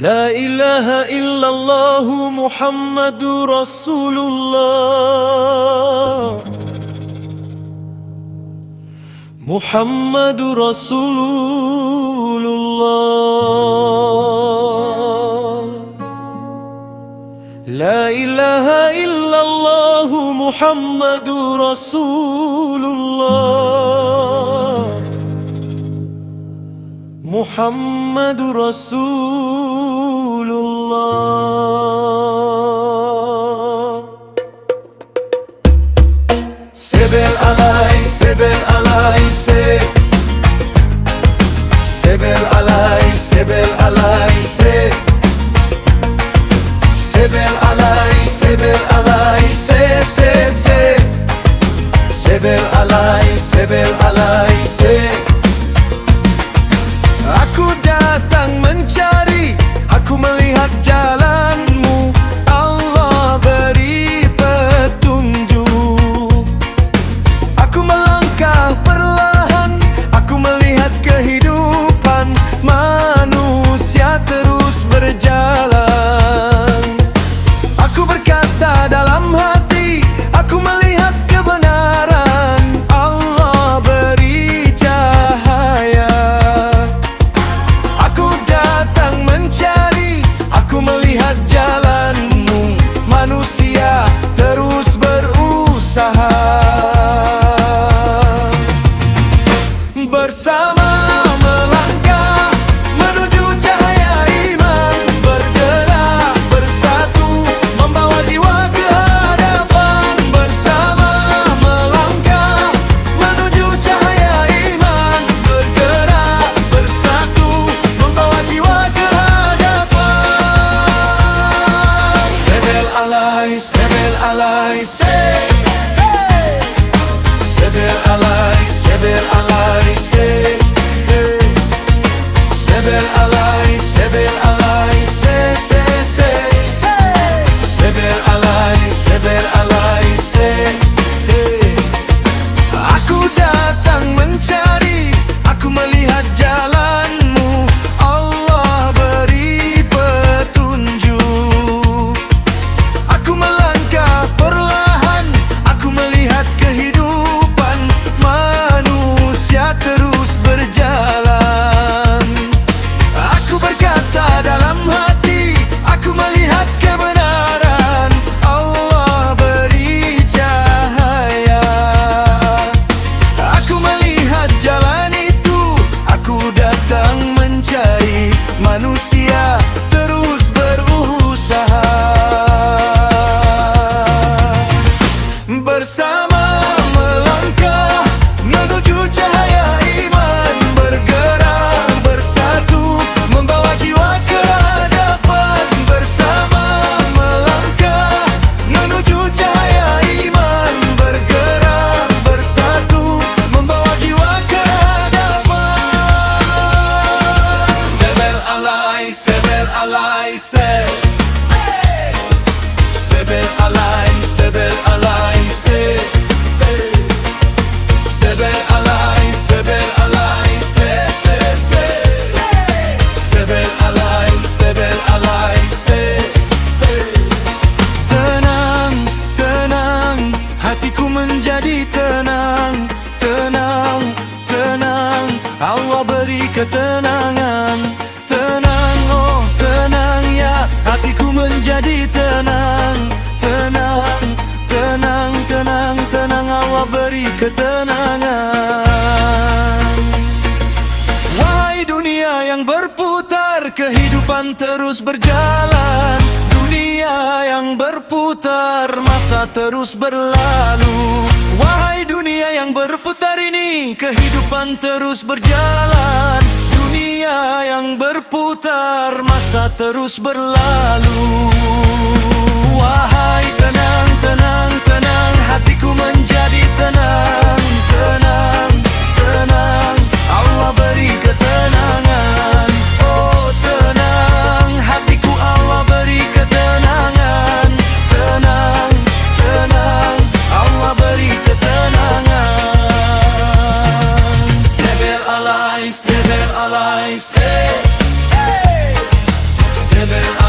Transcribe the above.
لا إله إلا الله محمد رسول الله محمد رسول الله لا إله إلا الله محمد رسول الله محمد رسول الله Sebel alay, sebel alay, sebel alay, sebel alay, sebel alay, sebel alay, sebel alay, sebel alay, Aku datang mencari, aku melihat jalanmu, Allah beri petunjuk. Aku melangkah perlahan, aku melihat kehidupan manusia terus berjalan. Aku berkata dalam hati, aku melihat kebenaran, Allah beri cahaya. Aku datang mencari, aku melihat jalanmu, manusia terus berusaha. Bersama melangkah menuju cahaya iman, bergerak bersatu membawa jiwa ke hadapan. Bersama melangkah menuju cahaya iman, bergerak bersatu membawa jiwa ke hadapan. Sebel alay, sebel alay, sebel alay, sebel alay, sebel alay, sebel alay, sebel alay, sebel alay, Aku datang mencari, aku melihat jalanmu, Allah beri petunjuk. Aku melangkah perlahan, aku melihat kehidupan manusia terus berjalan. Aku berkata dalam hati, aku melihat kebenaran, Allah beri cahaya. Aku melihat jalan itu, aku datang mencari, manusia terus berusaha. Bersama melangkah menuju cahaya iman, bergerak bersatu membawa jiwa ke hadapan. Bersama melangkah menuju cahaya iman, bergerak bersatu membawa jiwa ke hadapan. Sebel alay, sebel alay, sebel alay, sebel alay, sebel alay, sebel alay, sebel alay, sebel alay, Tenang, tenang, hatiku menjadi tenang, tenang, tenang, Allah beri ketenangan. Tenang, oh tenang ya, hatiku menjadi tenang, tenang, tenang, tenang, tenang, Allah beri ketenangan. Wahai dunia yang berputar, kehidupan terus berjalan. Dunia yang berputar, masa terus berlalu. Wahai dunia yang berputar ini, kehidupan terus berjalan. Dunia yang berputar, masa terus berlalu. Wahai tenang, tenang, tenang, hatiku menjadi tenang, tenang, tenang, Allah beri ketenangan. Oh tenang, hatiku Allah beri ketenangan. Tenang, tenang, Allah beri ketenangan. Sebel alay, sebel alay, level